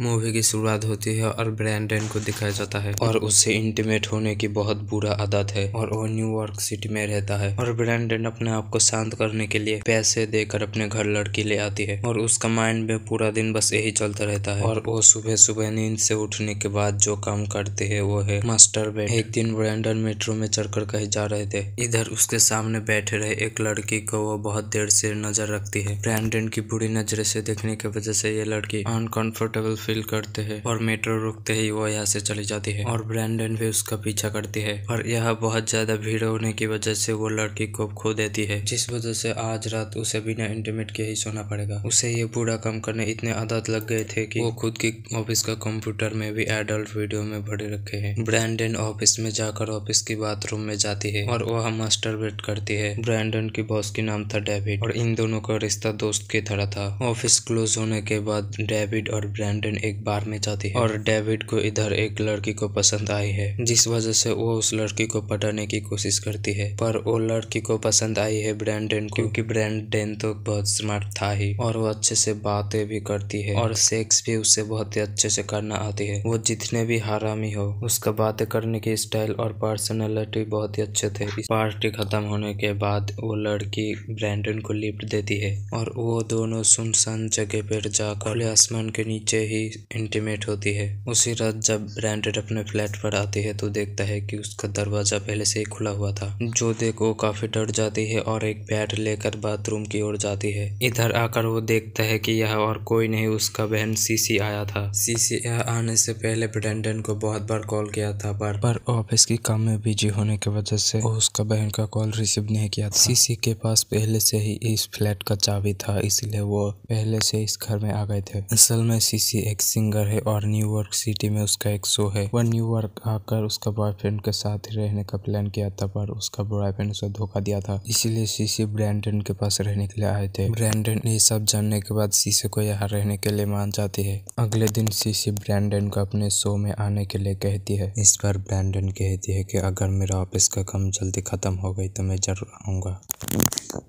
Movie की शुरुआत होती है और ब्रैंडन को दिखाया जाता है और उससे इंटीमेट होने की बहुत बुरा आदत है और वो न्यूयॉर्क सिटी में रहता है और ब्रैंडन अपने आप को शांत करने के लिए पैसे देकर अपने घर लड़की ले आती है और उसका माइंड में पूरा दिन बस यही चलता रहता है और वो सुबह सुबह नींद से उठने के बाद जो काम करते है वो है मास्टरबेट। एक दिन ब्रैंडन मेट्रो में चढ़कर कहीं जा रहे थे, इधर उसके सामने बैठे रहे एक लड़की को वो बहुत देर से नजर रखती है। ब्रैंडन की बुरी नजर से देखने की वजह से ये लड़की अनकंफर्टेबल फील करते हैं और मेट्रो रुकते ही वो यहाँ से चली जाती है और ब्रैंडन भी उसका पीछा करती है और यहाँ बहुत ज्यादा भीड़ होने की वजह से वो लड़की को खो देती है, जिस वजह से आज रात उसे बिना इंटीमेट के ही सोना पड़ेगा। उसे ये बुरा काम करने इतने आदत लग गए थे कि वो खुद की ऑफिस का कंप्यूटर में भी एडल्ट वीडियो में भरे रखे हैं। ब्रैंडन ऑफिस में जाकर ऑफिस की बाथरूम में जाती है और वह मास्टरबेट करती है। ब्रैंडन की बॉस की नाम था डेविड और इन दोनों का रिश्ता दोस्त की तरह था। ऑफिस क्लोज होने के बाद डेविड और ब्रैंडन एक बार में जाती है और डेविड को इधर एक लड़की को पसंद आई है, जिस वजह से वो उस लड़की को पटाने की कोशिश करती है, पर वो लड़की को पसंद आई है ब्रैंडन को, क्योंकि ब्रैंडन तो बहुत स्मार्ट था ही और वो अच्छे से बातें भी करती है और सेक्स भी उससे बहुत ही अच्छे से करना आती है। वो जितने भी हरामी हो उसका बातें करने की स्टाइल और पर्सनैलिटी बहुत ही अच्छे थे। पार्टी खत्म होने के बाद वो लड़की ब्रैंडन को लिफ्ट देती है और वो दोनों सुनसान जगह पर जाकर खुले आसमान के नीचे ही इंटीमेट होती है। उसी रात जब ब्रैंडन अपने फ्लैट पर आती है तो देखता है कि उसका दरवाजा पहले से ही खुला हुआ था, जो देख वो काफी डर जाती है और एक बैट लेकर बाथरूम की ओर जाती है। इधर आकर वो देखता है कि यह और कोई नहीं उसका बहन सीसी आया था। सीसी यहाँ आने से पहले ब्रैंडन को बहुत बार कॉल किया था, पर ऑफिस की काम में बिजी होने की वजह से वो उसका बहन का कॉल रिसीव नहीं किया था। सीसी के पास पहले से ही इस फ्लैट का चाबी था, इसलिए वो पहले से इस घर में आ गए थे। असल में सीसी एक सिंगर है और न्यूयॉर्क सिटी में उसका एक शो है। वह न्यूयॉर्क आकर उसका बॉयफ्रेंड के साथ ही रहने का प्लान किया था, पर उसका बॉयफ्रेंड उसे धोखा दिया था, इसीलिए सीसी ब्रैंडन के पास रहने के लिए आए थे। ब्रैंडन ये सब जानने के बाद सीसी को यहाँ रहने के लिए मान जाती है। अगले दिन सीसी ब्रैंडन को अपने शो में आने के लिए कहती है। इस बार ब्रैंडन कहती है कि अगर मेरा ऑफिस का काम जल्दी खत्म हो गई तो मैं जरूर आऊंगा।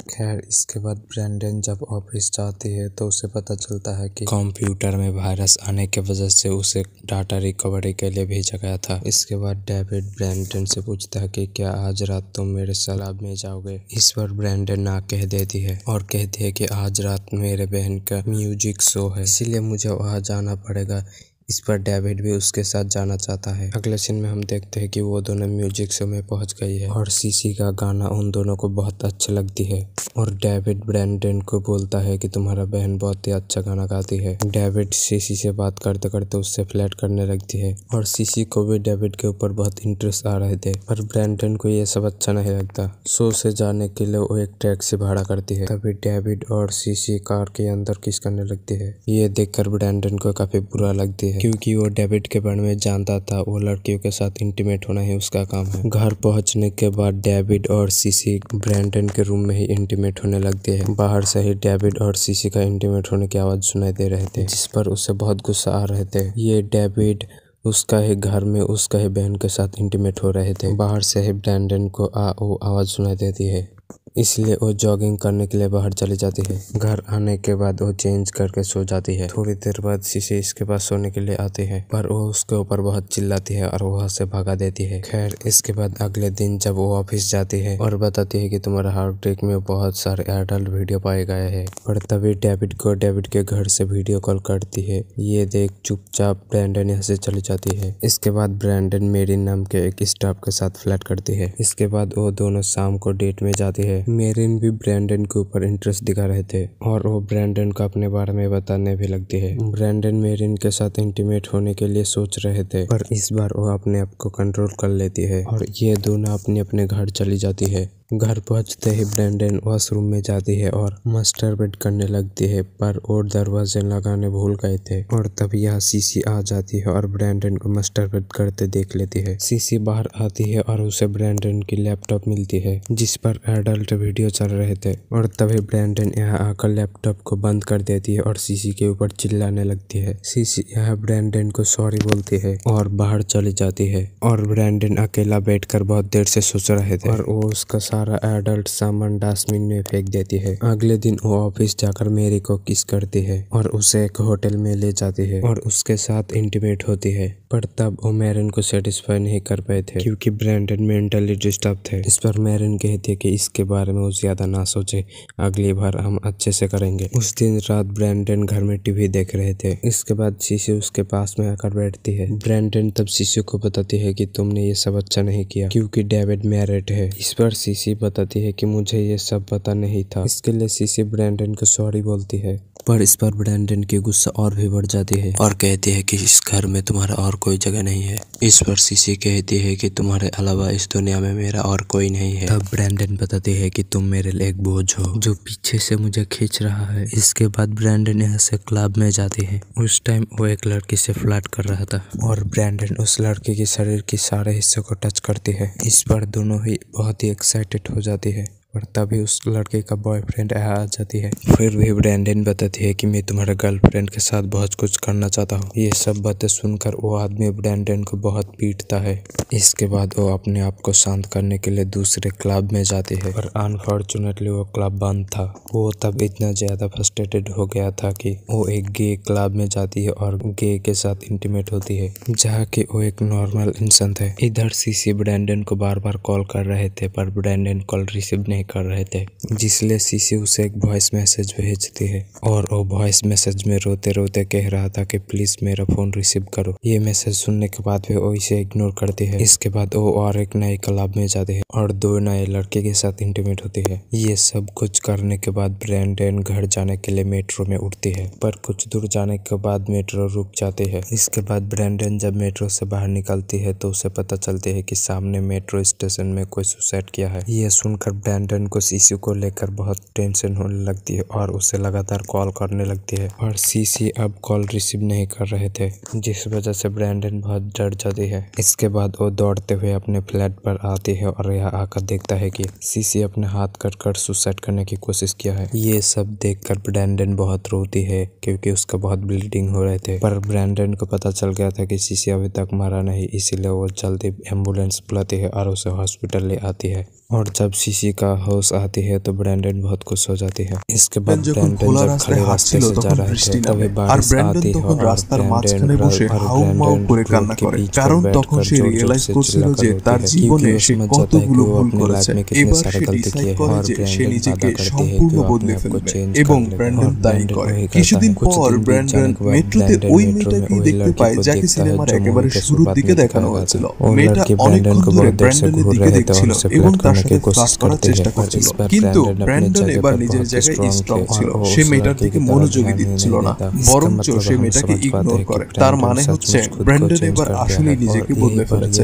खैर इसके बाद ब्रैंडन जब ऑफिस जाती है तो उसे पता चलता है कि कंप्यूटर में वायरस आने के वजह से उसे डाटा रिकवरी के लिए भेजा गया था। इसके बाद डेविड ब्रैंडन से पूछता है कि क्या आज रात तुम मेरे सलाब में जाओगे। इस पर ब्रैंडन ना कह देती है और कहती है कि आज रात मेरे बहन का म्यूजिक शो है, इसीलिए मुझे वहाँ जाना पड़ेगा। इस पर डेविड भी उसके साथ जाना चाहता है। अगले सीन में हम देखते हैं कि वो दोनों म्यूजिक शो में पहुंच गई है और सीसी का गाना उन दोनों को बहुत अच्छा लगती है और डेविड ब्रैंडन को बोलता है कि तुम्हारा बहन बहुत ही अच्छा गाना गाती है। डेविड सीसी से बात करते करते उससे फ्लर्ट करने लगती है और सीसी को भी डेविड के ऊपर बहुत इंटरेस्ट आ रहे थे, पर ब्रैंडन को ये सब अच्छा नहीं लगता। शो से जाने के लिए वो एक टैक्सी भाड़ा करती है। तभी डेविड और सीसी कार के अंदर किस करने लगती है। ये देखकर ब्रैंडन को काफी बुरा लगती है, क्योंकि वो डेविड के बारे में जानता था, वो लड़कियों के साथ इंटीमेट होना ही उसका काम है। घर पहुंचने के बाद डेविड और सीसी ब्रैंडन के रूम में ही इंटीमेट होने लगते हैं। बाहर से ही डेविड और सीसी का इंटीमेट होने की आवाज सुनाई दे रहे थे, जिस पर उसे बहुत गुस्सा आ रहे थे। ये डेविड उसका ही घर में उसका ही बहन के साथ इंटीमेट हो रहे थे। बाहर से ही ब्रैंडन को वो आवाज सुनाई देती है, इसलिए वो जॉगिंग करने के लिए बाहर चली जाती है। घर आने के बाद वो चेंज करके सो जाती है। थोड़ी देर बाद सीसी इसके पास सोने के लिए आती है, पर वो उसके ऊपर बहुत चिल्लाती है और वहाँ से भगा देती है। खैर इसके बाद अगले दिन जब वो ऑफिस जाती है और बताती है कि तुम्हारा हार्ड डिस्क में बहुत सारे एडल्ट वीडियो पाए गए हैं, और तभी डेविड को डेविड के घर से वीडियो कॉल करती है। ये देख चुपचाप ब्रैंडन यहाँ से चली जाती है। इसके बाद ब्रैंडन मेरिन नाम के एक स्टाफ के साथ फ्लर्ट करती है। इसके बाद वो दोनों शाम को डेट में जाती है। मेरिन भी ब्रैंडन के ऊपर इंटरेस्ट दिखा रहे थे और वो ब्रैंडन को अपने बारे में बताने भी लगती है। ब्रैंडन मेरिन के साथ इंटीमेट होने के लिए सोच रहे थे, पर इस बार वो अपने आप को कंट्रोल कर लेती है और ये दोनों अपने अपने घर चली जाती है। घर पहुंचते ही ब्रैंडन वॉशरूम में जाती है और मास्टरबेट करने लगती है, पर और दरवाजे लगाने भूल गए थे और तब यहाँ सीसी आ जाती है और ब्रैंडन को मास्टरबेट करते देख लेती है। सीसी बाहर आती है और उसे ब्रैंडन की लैपटॉप मिलती है, जिस पर एडल्ट वीडियो चल रहे थे, और तभी ब्रैंडन यहाँ आकर लैपटॉप को बंद कर देती है और सीसी के ऊपर चिल्लाने लगती है। सीसी यहाँ ब्रैंडन को सॉरी बोलती है और बाहर चली जाती है और ब्रैंडन अकेला बैठकर बहुत देर से सोच रहे थे और वो उसका सारा एडल्ट सामान डस्टबिन में फेंक देती है। अगले दिन वो ऑफिस जाकर मेरी को किस करती है और उसे एक होटल में ले जाती है और उसके साथ इंटीमेट होती है। पर तब वो मैरन को सेटिस्फाई नहीं कर पाए थे क्योंकि ब्रैंडन मेंटली डिस्टर्ब थे। इस पर मैरन कहती है कि इसके बारे में वो ज्यादा ना सोचे, अगली बार हम अच्छे से करेंगे। उस दिन रात ब्रैंडन घर में टीवी देख रहे थे। इसके बाद सीसी उसके पास में आकर बैठती है। ब्रैंडन तब सीसी को बताती है कि तुमने ये सब अच्छा नहीं किया क्योंकि डेविड मैरिड है। इस पर सीसी बताती है कि मुझे ये सब पता नहीं था। इसके लिए सीसी ब्रैंडन को सॉरी बोलती है, पर इस पर ब्रैंडन की गुस्सा और भी बढ़ जाती है और कहती है कि इस घर में तुम्हारा और कोई जगह नहीं है। इस पर सीसी कहती है कि तुम्हारे अलावा इस दुनिया में मेरा और कोई नहीं है। तब ब्रैंडन बताती है कि तुम मेरे लिए एक बोझ हो जो पीछे से मुझे खींच रहा है। इसके बाद ब्रैंडन यहाँ से क्लब में जाती है। उस टाइम वो एक लड़की से फ्लर्ट कर रहा था और ब्रैंडन उस लड़की के शरीर के सारे हिस्सों को टच करती है। इस पर दोनों ही बहुत ही एक्साइटेड हो जाती है और तभी उस लड़के का बॉयफ्रेंड यहाँ आ जाती है। फिर भी ब्रैंडन बताती है कि मैं तुम्हारे गर्लफ्रेंड के साथ बहुत कुछ करना चाहता हूँ। ये सब बातें सुनकर वो आदमी ब्रैंडन को बहुत पीटता है। इसके बाद वो अपने आप को शांत करने के लिए दूसरे क्लब में जाती है और अनफॉर्चुनेटली वो क्लब बंद था। वो तब इतना ज्यादा फ्रस्ट्रेटेड हो गया था कि वो एक गे क्लब में जाती है और गे के साथ इंटीमेट होती है जहाँ की वो एक नॉर्मल इंसान थे। इधर सीसी ब्रैंडन को बार बार कॉल कर रहे थे पर ब्रैंडन कॉल रिसीव नहीं कर रहे थे, जिसलिए सीसी उसे एक वॉइस मैसेज भेजती है और वो वॉइस मैसेज में रोते रोते कह रहा था कि प्लीज मेरा फोन रिसीव करो। ये मैसेज सुनने के बाद भी वो इसे इग्नोर करती है। इसके बाद वो और एक नए क्लब में जाते हैं और दो नए लड़के के साथ इंटीमेट होती है। ये सब कुछ करने के बाद ब्रैंडन घर जाने के लिए मेट्रो में उठती है, पर कुछ दूर जाने के बाद मेट्रो रुक जाती है। इसके बाद ब्रैंडन जब मेट्रो से बाहर निकलती है तो उसे पता चलती है कि सामने मेट्रो स्टेशन में कोई सुसाइड किया है। ये सुनकर ब्रैंडन को सीसी को लेकर बहुत टेंशन होने लगती है और उसे लगातार कॉल करने लगती है और सीसी अब कॉल रिसीव नहीं कर रहे थे, जिस वजह से ब्रैंडन बहुत डर जाती है। इसके बाद वो दौड़ते हुए अपने फ्लैट पर आती है और यहाँ आकर देखता है कि सीसी अपने हाथ कट सुसाइड करने की कोशिश किया है। ये सब देखकर ब्रैंडन बहुत रोती है क्योंकि उसका बहुत ब्लीडिंग हो रहे थे, पर ब्रैंडन को पता चल गया था कि सीसी अभी तक मरा नहीं, इसीलिए वो जल्दी एम्बुलेंस बुलाती है और उसे हॉस्पिटल ले आती है। और जब सीसी का होश आती है तो ब्रैंडन बहुत खुश हो जाती है। इसके बाद ब्रैंडन जब खाली रास्ते से जा रहे थे तभी बारिश आती है और রাস্তার মাঝখানে বসে হাউমাউ করে কান্না করে, কারণ তখন সে রিয়েলাইজ করছিল যে তার জীবনে সে কতগুলো ভুল করেছে। এবার সে ডিসাইড করে যে সে নিজেকে সম্পূর্ণ বদলে ফেলবে এবং ব্র্যান্ডন তাই করে। কিছুদিন পর ব্র্যান্ডন মেট্রোতে ওই মেয়েটাকে দেখতে পায় যাকে সিনেমার একেবারে শুরুর দিকে দেখানো হয়েছিল। মেয়েটা অনেকক্ষণ ধরে ব্র্যান্ডনের দিকে দেখছিল এবং তার সাথে ফ্লার্ট করার চেষ্টা করছিল, কিন্তু ব্র্যান্ডন এবার নিজের জায়গায় স্ট্রং ছিল। সে মেয়েটার দিকে মনোযোগী দিচ্ছিল না, বরঞ্চ সে মেয়েটাকে ইগনোর করে। তার মানে হচ্ছে ব্র্যান্ডন এবার আসলেই নিজেকে বদলে ফেলেছে।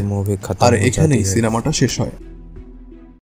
আর এখানেই সিনেমাটা শেষ হয়।